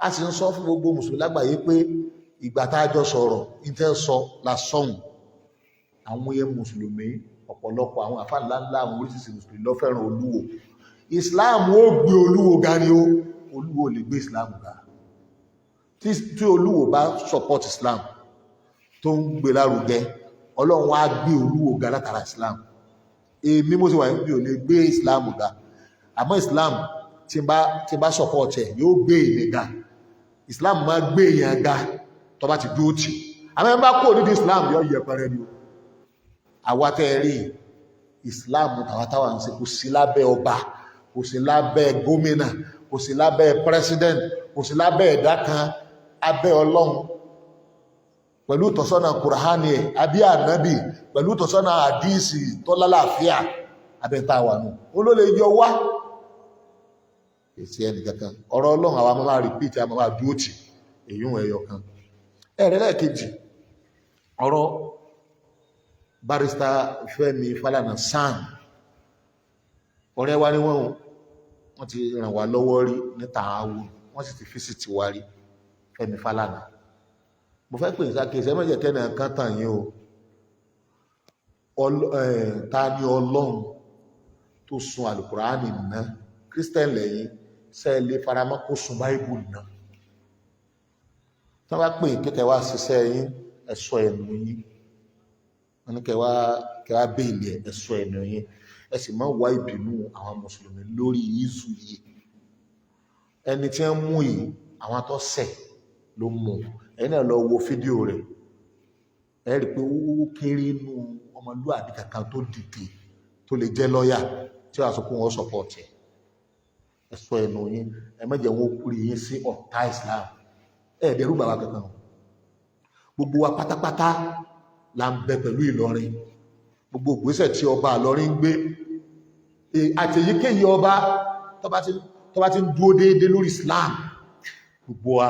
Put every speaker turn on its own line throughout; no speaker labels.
a sì ń sọ fún gbogbo mùsùlùmí lágbàáyé pé ìgbà tá a jọ sọ̀rọ̀ ìtẹ́ sọ la sọ̀hún àwọn yẹn mùsùlùmí ọ̀pọ̀lọpọ̀ àwọn àfáà ńláńlá àwọn oríṣiríṣi mùsùlùmí ló fẹ́ràn olúwo islam ó gbé olúwo ga ni ó olúwo lè gbé islam ga tí olúwo bá support islam tó ń gbé lárugẹ ọlọ́run wá gbé olúwo ga látara islam èmi mo sì wà níbi ò lè gbé islam ga àmọ́ islam tí n bá support ẹ̀ yóò gbé èmi ga islam máa gbé èèyàn ga tó bá ti dúró tì àmọ́ ẹ bá kó nídìí islam yóò yẹ pẹrẹ ni o àwa tẹ́ ẹ rí islam tàwátàwà ń ṣe kò sí lábẹ́ ọba kò sí lábẹ́ gómìnà kò sí lábẹ́ president kò sí lábẹ́ ẹ̀dá kan abẹ́ ọlọ́run pẹ̀lú ìtọ́sọ́nà kùránì ẹ̀ àbí ànábì pẹ̀lú ìtọ́sọ́nà àdíìsì tó lálàáfíà abẹ́ntàwà nù ó ló lè yọ wá èsì ẹnì kankan ọ̀rọ̀ ọlọ́run àwa máa repeat àmọ́ máa dúró tì èyí ń ẹyọ kan ẹ̀rẹ́ lẹ́ẹ̀kejì ọ̀rọ̀ barista Femi Falana san ọ̀rẹ́ wa ni wọ́n ti ràn wá lọ́wọ́ rí ní tààwù wọ́n sì ti fíṣítì wá rí Femi Falana mo fẹ́ pè ní sákèsí ẹ mẹ́jẹ̀ kẹ́nà kan tàn yín o ta ni ọlọ́run tó sun àlùkùránì ná Christian lẹ́yìn sẹ́ẹ̀lẹ̀ faramọ́ kó sun báíbù ná tí wọ́n bá pè kẹ́kẹ́ wá ṣiṣẹ́ yín ẹ̀ṣọ́ ẹ̀nu yín wọ́n ní kẹwàá bèèlì ẹ̀ṣọ́ ẹ̀nu yín ẹ sì máa wá ìbínú àwọn mùsùlùmí lórí yíṣù yìí ẹni tí wọ́n mú yìí àwọn tó ṣẹ̀ ló mú ẹni náà lọ wo fídíò rẹ̀ ẹ rí i pé ó kéré nù ọmọlúwàbí kankan tó dìde tó lè jẹ́ lọ́ọ̀yà tí wọ́n á sọ pé wọ́n sọ̀pọ̀tì ẹ̀ṣọ́ ẹ̀nu yín ẹ má jẹ́ wọn kúrò yín sí ọ̀tá Islam ẹ̀ẹ́dẹ̀rú bàbá kankan gbogbo wa pátápátá la ń bẹ pẹ̀lú Ìlọrin gbogbo ìgbésẹ̀ tí ọba Ìlọrin ń gbé àtẹ̀yíkéyìí ọba tó bá ti ń dúó déédé lórí Islam gbogbo wa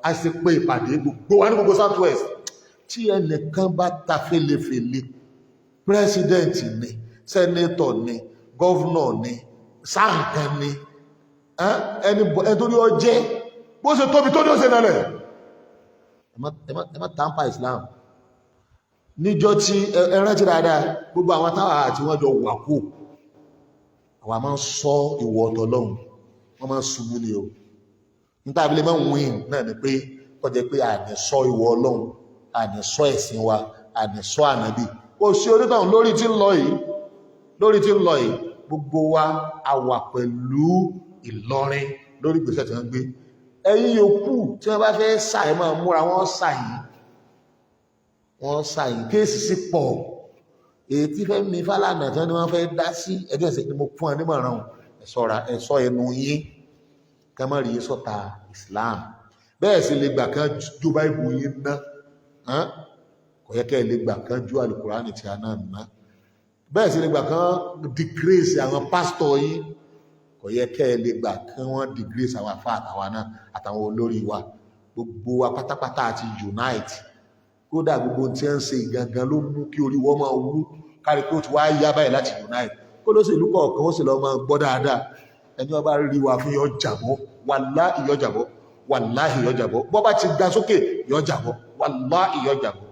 a sì pé ìpàdé gbogbo wa ní gbogbo Southwest tí ẹnìkan bá ta fèlèfèlè president ni senator ni governor ni sáǹkan ni ẹni tó ní ọjẹ́ bó ṣe tóbi tó ní ó ṣe nálẹ̀ ẹ má tàǹpà Islam níjọ́ tí ẹran ti dáadáa gbogbo àwọn táwà àti wọ́n jọ wà kó àwọn máa ń sọ ìwọ̀ ọ̀tọ̀ lọ́hùn wọ́n máa ń ṣubú ní o níta abilé máa ń win náà ni pé kọjá pé àní sọ ìwọ̀ ọlọ́hun àní sọ ẹ̀sìn wa àní sọ ànábì ó sí onítàn lórí tí ń lọ yìí gbogbo wa a wà pẹ̀lú Ìlọrin lórí gbèsè tí wọ́n gbé ẹ̀yin yòókù tí wọ́n bá fẹ́ ṣàì máa múra wọ́n ṣàyìn kéèsì sí pọ̀ èyí tí Fẹ́mi Fálànà tí wọ́n fẹ́ dá sí ẹgbẹ́ ìsẹ̀ ni mo fún ọ nímọ̀ràn ẹ̀ṣọ́ ẹnu yín ká má rí sọ́ta Islam bẹ́ẹ̀ sì lè gbà kan jó báìbù yín ná kò yẹ kẹ́ ẹ lè gbà kan jó àlùkùránì tí a náà ná bẹ́ẹ̀ sì lè gbà kan decrease àwọn pásítọ̀ yín kò yẹ kẹ́ ẹ lè gbà kí wọ́n decrease àwọn afá àtàwọn náà àtàwọn olórí wa gbogbo wa pátápátá àti unite kódà gbogbo tí ẹ ń ṣe ìgangan ló mú kí orí wọ́n máa wú kárí pé ó ti wá yá báyìí láti unite kó ló sì ìlú kọ̀ọ̀kan ó sì lọ máa gbọ́ dáadáa ẹni ọba rí wa fún yọ jàbọ́ wàláhì yọ jàbọ́ wàláhì yọ jàbọ́ bọ́ bá ti ga sókè yọ jàbọ́ wàláhì yọ jàbọ́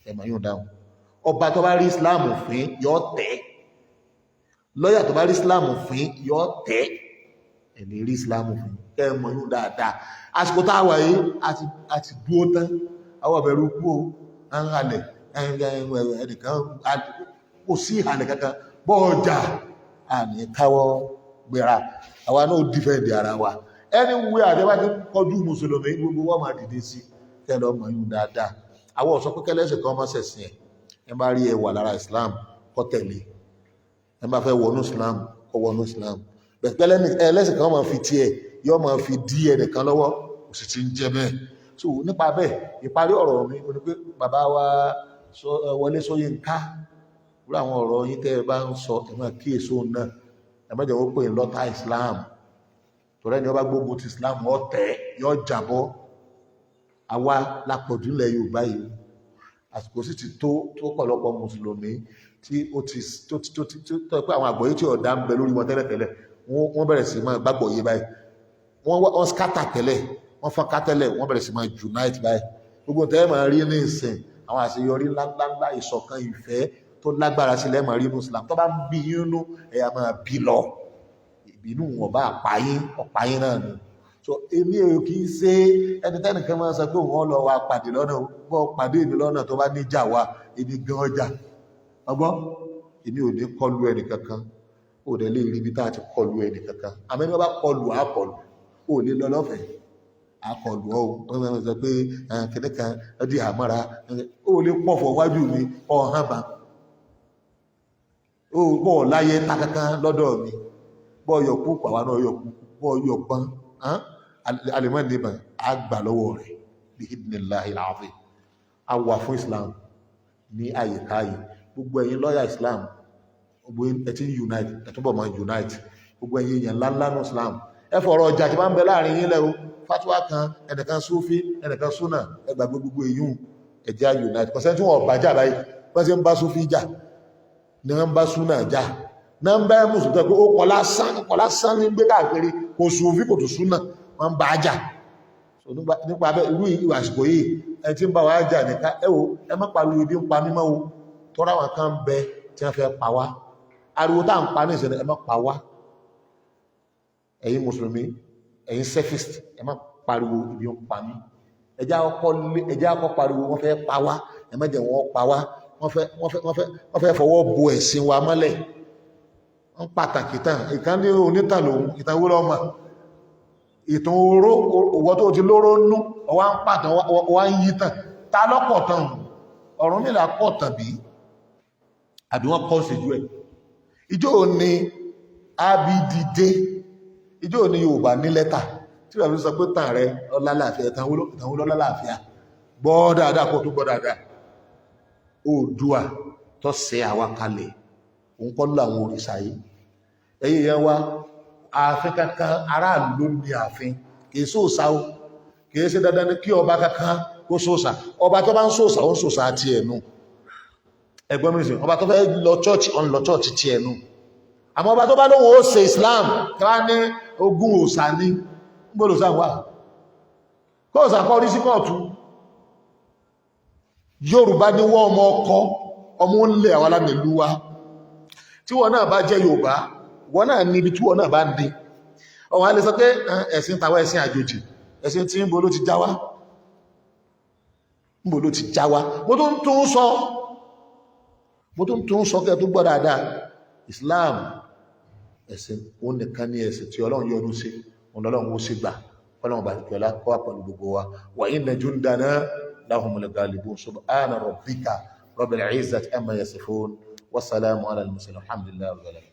ẹ̀mọ̀ yóò dáhùn ọba tó bá rí Islam fín yọ tẹ́ lọ́yà tó bá rí Islam fín yọ tẹ́ ẹ̀lẹ́ rí Islam fín ẹ̀mọ̀ yóò dáadáa àsìkò táwà yìí àti dúó tán àwọn ọ̀bẹ̀rù kú o ń halẹ̀ ẹnìkan kò sí ìhàlẹ̀ kankan bọ́ọ̀jà àní káwọ́ gbéra àwa náà dìfẹ́ǹdì ara wa ẹni wúwé àdẹ́wà ní kọjú mùsùlùmí gbogbo wọ́n máa dìde sí kẹlẹ̀ ọmọ yìí dáadáa àwọn ọ̀sọ́ pé kẹlẹ́sẹ̀ kan máa sẹ̀sìn ẹ̀ ẹ bá rí ẹwà lára Islam kọ́ tẹ̀lé ẹ bá fẹ́ wọnú Islam kọ́ wọnú Islam bẹ̀tẹ̀lẹ́ ẹlẹ́sìn kan máa fi tiẹ̀ yọ́ máa fi dí ẹnìkan lọ́wọ́ kò sì ti ń jẹ bẹ́ẹ̀ so nípa bẹ́ẹ̀ ìparí ọ̀rọ̀ mi ó ní pé bàbá wa Wọlé Ṣóyínká rú àwọn ọ̀rọ̀ yín tẹ́ ẹ bá ń sọ ẹ máa kíyèsí òun náà ẹ má jẹ́ wọ́n pè ń lọ́tà Islam torí ẹni ọba gbógun ti Islam ọ̀tẹ̀ yọ jàbọ́ àwa lápọ̀jù ilẹ̀ Yorùbá yìí àsìkò sì ti tó pọ̀lọpọ̀ mùsùlùmí tí ó ti tó pé àwọn àgbọ̀yé tí ọ̀dà ń bẹ lórí wọn tẹ́lẹ̀tẹ́lẹ̀ wọ́n bẹ̀rẹ̀ sí máa gbàgbọ́ yé báyìí wọ́n skátà tẹ́lẹ̀ wọ́n fọ́n kátẹ́lẹ̀ wọ́n bẹ̀rẹ̀ sí máa unite báyìí gbogbo tẹ́lẹ̀ máa rí ní ìsìn àwọn àṣeyọrí ńláńlá ìṣọ̀kan ìfẹ́ tó lágbára sílẹ̀ máa rí ní Islam tó bá ń bí yínú ẹ̀yà máa bí lọ ìbínú ọba ọ̀páyín náà ni so èmi ò kì í ṣe ẹni tẹ́nìkan máa sọ pé òun lọ wa pàdé lọ́nà bọ́ pàdé mi lọ́nà tó bá níjà wa ibi gan ọjà ọgbọ́n èmi ò ní kọlu ẹnì kankan ó dẹ̀ lè rí ibi tá a ti kọlu ẹnì kankan àmọ́ ẹni bá kọlu àkọlù ó lè lọ lọ́fẹ̀ẹ́ àkọlù ọ́ wọ́n máa sọ pé kìnní kan ọdí àmọ́ra ó lè pọ̀fọ̀ wájú mi ọ̀hán bá ó bọ̀ láyé takankan lọ́dọ̀ mi bọ́ yọkú pàwà náà yọkú bọ́ yọpọ́n alìmọ́ níbà àgbà lọ́wọ́ rẹ̀ bí idhnillahi al-azim a wà fún Islam ní àyíkáyì gbogbo ẹ̀yin lọ́yà Islam gbogbo ẹ̀tí unite ẹ̀túnbọ̀ máa unite gbogbo ẹ̀yin èèyàn ńláńlá ní Islam ẹ fọ̀rọ̀ ọjà tí bá ń bẹ láàrin yín lẹ́rú fatuwa kan ẹnìkan Sufi ẹnìkan Sunna ẹgbà gbogbo èyún ẹjá unite kọ̀sẹ́ tí wọ́n bá jà báyìí wọ́n sì ń bá Sufi jà ní wọ́n bá Sunna jà náà ń bá mùsùlùmí pé ó kọ̀ lásán ní gbé káàkiri kò Sufi kò tó Sunna wọ́n bá jà nípa abẹ́ irú ìwà àsìkò yìí ẹni tí ń bá wa jà nìka ẹwò ẹ má pariwo ibi ń pa mímọ́ o tọ́ra wọn kan bẹ tí wọ́n fẹ́ pa wá ariwo tá à ń pa ní ìṣẹ̀lẹ̀ ẹ má pa wá ẹ̀yin mùsùlùmí ẹ̀yin sefist ẹ má pariwo ibi ń pa mí ẹjá akọ́ pariwo wọ́n fẹ́ pa wá ẹ má jẹ́ wọ́n pa wá wọ́n fẹ́ fọwọ́ bo ẹ̀sìn wa mọ́lẹ̀ wọ́n pàtàkì tán ìkan ní onítàn lòun ìtàn wúlọ́ ọmọ ìtàn oró òwò tó ti lóró nú ọwá ń pàtàn ọwá ń yí tàn ta lọ́pọ̀ tàn ọ̀run nílà pọ̀ tàn bí àbí wọ́n kọ́ sí ju ẹ̀ ìjọ ní abdd ìjọ ní Yorùbá ní lẹ́tà tí wọ́n fi sọ pé tàn rẹ ọlálàáfíà ìtàn wúlọ́ lálàáfíà gbọ́ dáadáa kó tó gbọ́ dáadáa Oòduà tó ṣe àwa kalẹ̀ òun kọ́ láwọn òrìṣà yìí ẹ̀yìn yẹn wá ààfin kankan aráàlú ló ní ààfin kìí sóòsà ó kìí ṣe dandan ní kí ọba kankan kó sóòsà ọba tó bá ń sóòsà ó ń sóòsà ti ẹ̀nu ẹgbọ́n mìíràn ọba tó fẹ́ lọ chọ́ọ̀chì ọ̀n lọ chọ́ọ̀chì ti ẹ̀nu àmọ́ ọba tó bá lóhun ó ṣe Islam kí wá ní ogún òòsà ní gbọ́dọ̀sà wà kóòsà kọ́ orí sí kóòtù Yorùbá ní wọ́n ọmọ ọkọ ọmọ ń lé àwọn alámìlú wa tí wọ́n náà bá jẹ́ Yorùbá wọ́n náà níbi tí wọ́n náà bá ń dé ọ̀wọ́n a lè sọ pé ẹ̀sìn tàwa ẹ̀sìn àjòjì ẹ̀sìn tí ń bo ló ti já wá ń bo ló ti já wá mo tó ń tún sọ kẹ́ tó gbọ́ dáadáa Islam ẹ̀sìn òun nìkan ní ẹ̀sìn tí Ọlọ́run yọ́nú sí òun Ọlọ́run ó sì gbà Ọlọ́run bá ti pẹ̀lá kọ́ pẹ̀lú gbogbo wa wa inna jundana lahumul ghalibun subhana rabbika rabbil izzati amma yasifun wa salamun ala al mursalin alhamdulillahi rabbil alamin